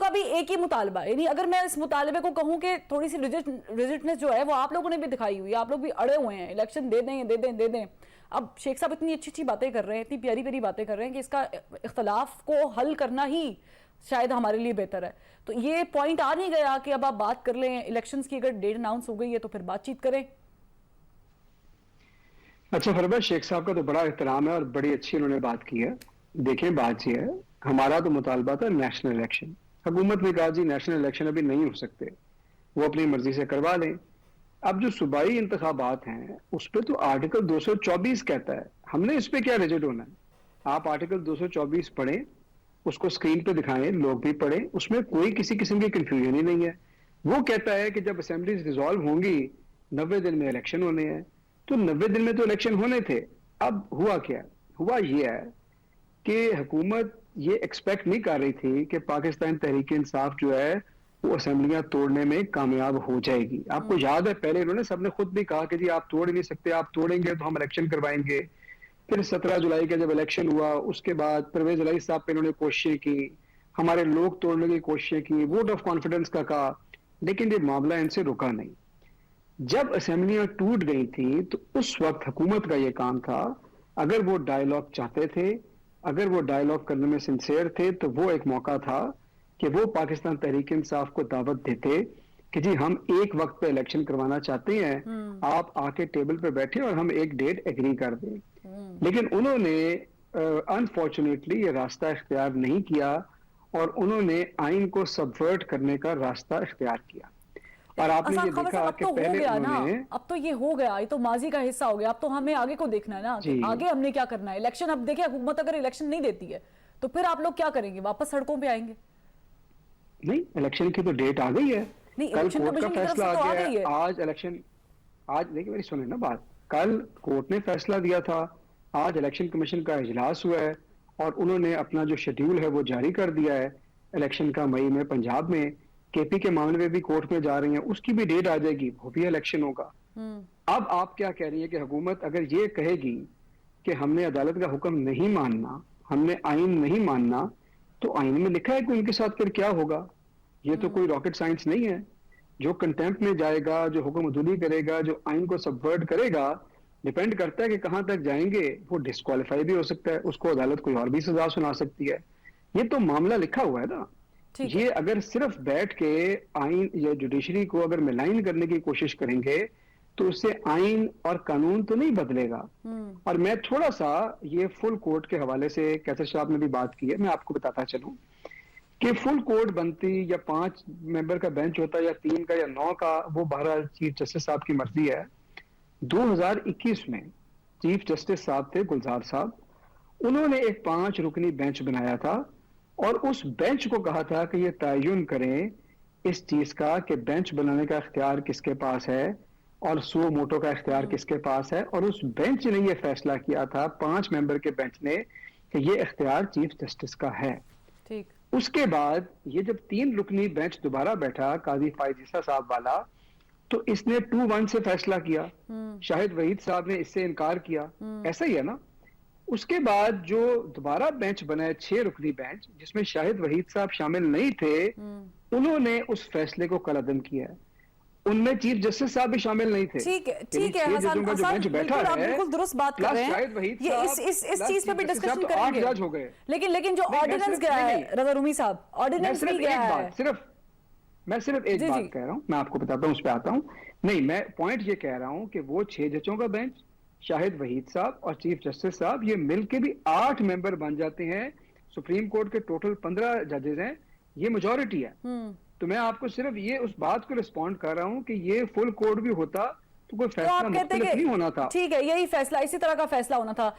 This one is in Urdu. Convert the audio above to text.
کا بھی ایک ہی مطالبہ ہے. یعنی اگر میں اس مطالبے کو کہوں کہ تھوڑی سی ریزسٹنس جو ہے وہ آپ لوگوں نے بھی دکھائی ہوئی ہے, آپ لوگ بھی اڑے ہوئے ہیں, الیکشن دے دیں دے دیں دے دیں. اب شیخ صاحب اتنی اچھی اچھی باتیں کر رہے ہیں, اتنی پیاری پیاری باتیں کر رہے ہیں کہ اس کا اختلاف کو حل کرنا ہی شاید ہمارے لیے بہتر ہے. تو یہ پوائنٹ آ نہیں گیا کہ اب آپ بات کر لیں الیکشنز کی, اگر ڈیٹ اناؤنس ہو گئی ہے تو پھر بات چیت کریں. اچھا فربا, شیخ صاحب کا تو بڑا احترام ہے اور بڑی اچھی انہوں نے بات کی ہے. دیکھیں بات یہ ہے, ہمارا تو مطالبہ تھا نیشنل الیکشن. حکومت نے کہا جی نیشنل الیکشن ابھی نہیں ہو سکتے, وہ اپنی مرضی سے کروا لیں. اب جو صوبائی انتخابات ہیں اس پہ تو آرٹیکل 224 کہتا ہے, ہم نے اس پہ کیا رجٹ ہونا ہے. آپ آرٹیکل 224 پڑھیں, اس کو اسکرین پہ دکھائیں, لوگ بھی پڑھیں, اس میں کوئی کسی قسم کی کنفیوژن ہی نہیں ہے. وہ کہتا ہے کہ جب اسمبلیز ریزالو ہوں گی 90 دن میں الیکشن ہونے ہیں, تو 90 دن میں تو الیکشن ہونے تھے. اب ہوا کیا, ہوا یہ ہے کہ حکومت یہ ایکسپیکٹ نہیں کر رہی تھی کہ پاکستان تحریک انصاف جو ہے وہ اسمبلیاں توڑنے میں کامیاب ہو جائے گی. آپ کو یاد ہے پہلے انہوں نے سب نے خود بھی کہا کہ جی آپ توڑ نہیں سکتے, آپ توڑیں گے تو ہم الیکشن کروائیں گے. پھر 17 جولائی کا جب الیکشن ہوا اس کے بعد پرویز الہی صاحب پہ انہوں نے کوششیں کی, ہمارے لوگ توڑنے کی کوششیں کی, ووٹ آف کانفیڈنس کا کہا, لیکن یہ معاملہ ان سے رکا نہیں. جب اسمبلیاں ٹوٹ گئی تھی تو اس وقت حکومت کا یہ کام تھا, اگر وہ ڈائیلاگ چاہتے تھے, اگر وہ ڈائیلاگ کرنے میں سنسیئر تھے, تو وہ ایک موقع تھا کہ وہ پاکستان تحریک انصاف کو دعوت دیتے کہ جی ہم ایک وقت پہ الیکشن کروانا چاہتے ہیں, آپ آ کے ٹیبل پہ بیٹھے اور ہم ایک ڈیٹ ایگری کر دیں. لیکن انہوں نے انفارچونیٹلی یہ راستہ اختیار نہیں کیا اور انہوں نے آئین کو سبورٹ کرنے کا راستہ اختیار کیا. اور آپ نے یہ دیکھا کہ پہلے انہوں نے, اب تو یہ ہو گیا, یہ تو ماضی کا حصہ ہو گیا, اب تو ہمیں آگے کو دیکھنا ہے نا کہ آگے ہم نے کیا کرنا ہے. الیکشن اب دیکھیں, حکومت اگر الیکشن نہیں دیتی ہے تو پھر آپ لوگ کیا کریں گے, واپس سڑکوں پہ آئیں گے؟ نہیں, الیکشن کی تو ڈیٹ آ گئی ہے, کل کورٹ کا فیصلہ آ گیا ہے. آج الیکشن, آج دیکھیں میری سنیں نا بات, کل کورٹ نے فیصلہ دیا تھا, آج الیکشن کمیشن کا اجلاس ہوا ہے اور انہوں نے اپنا جو شیڈیول ہے وہ جاری کر دیا ہے الیکشن کا. مئی میں پنجاب میں, کے پی کے معاملے میں بھی کورٹ میں جا رہی ہیں, اس کی بھی ڈیٹ آ جائے گی, وہ بھی الیکشن ہوگا. اب آپ کیا کہہ رہی ہیں کہ حکومت اگر یہ کہے گی کہ ہم نے عدالت کا حکم نہیں ماننا, ہم نے آئین نہیں ماننا, تو آئین میں لکھا ہے کہ ان کے ساتھ پھر کیا ہوگا. یہ تو کوئی راکٹ سائنس نہیں ہے. جو کنٹیمپٹ میں جائے گا, جو حکم عدولی کرے گا, جو آئین کو سبورٹ کرے گا, ڈیپینڈ کرتا ہے کہ کہاں تک جائیں گے. وہ ڈسکوالیفائی بھی ہو سکتا ہے, اس کو عدالت کوئی اور بھی سزا سنا سکتی ہے. یہ تو معاملہ لکھا ہوا ہے نا. یہ اگر صرف بیٹھ کے آئین یا جوڈیشری کو اگر ملائن کرنے کی کوشش کریں گے تو اس سے آئین اور قانون تو نہیں بدلے گا. اور میں تھوڑا سا یہ فل کورٹ کے حوالے سے, کیسر صاحب نے بھی بات کی ہے, میں آپ کو بتاتا چلوں کہ فل کورٹ بنتی یا 5 ممبر کا بینچ ہوتا یا 3 کا یا 9 کا, وہ بہرحال چیف جسٹس صاحب کی مرضی ہے. 2021 میں چیف جسٹس صاحب تھے گلزار صاحب, انہوں نے ایک 5 رکنی بینچ بنایا تھا اور اس بینچ کو کہا تھا کہ یہ تعین کریں اس چیز کا کہ بینچ بنانے کا اختیار کس کے پاس ہے اور سو موٹو کا اختیار کس کے پاس ہے. اور اس بینچ نے یہ فیصلہ کیا تھا, 5 ممبر کے بینچ نے, کہ یہ اختیار چیف جسٹس کا ہے. اس کے بعد یہ جب 3 رکنی بینچ دوبارہ بیٹھا قاضی فائز عیسیٰ صاحب والا, تو اس نے 2-1 سے فیصلہ کیا. شاہد وحید صاحب نے اس سے انکار کیا. ایسا ہی ہے نا. اس کے بعد جو دوبارہ بینچ بنا ہے 6 رکنی بینچ, جس میں شاہد وحید صاحب شامل نہیں تھے, انہوں نے اس فیصلے کو کلعدم کیا ہے. ان میں چیف جسٹس صاحب بھی شامل نہیں تھے. ٹھیک ہے حسن, بالکل آپ بالکل درست بات کر رہے ہیں, یہ اس چیز پہ بھی ڈسکشن کریں گے. لیکن جو آرڈیننس گیا ہے رضا رومی صاحب, آرڈیننس بھی گیا ہے. میں صرف ایک بات کہہ رہا ہوں, میں آپ کو بتاتا ہوں, اس پہ آتا ہوں. نہیں, میں پوائنٹ یہ کہہ رہا ہوں کہ وہ 6 ججوں کا بینچ, شاہد وحید صاحب اور چیف جسٹس صاحب, یہ مل کے بھی 8 ممبر بن جاتے ہیں. سپریم کورٹ کے ٹوٹل 15 ججز ہیں, یہ میجورٹی ہے. تو میں آپ کو صرف یہ اس بات کو رسپونڈ کر رہا ہوں کہ یہ فل کورٹ بھی ہوتا تو کوئی فیصلہ مختلف نہیں ہونا تھا. ٹھیک ہے, یہی فیصلہ, اسی طرح کا فیصلہ ہونا تھا.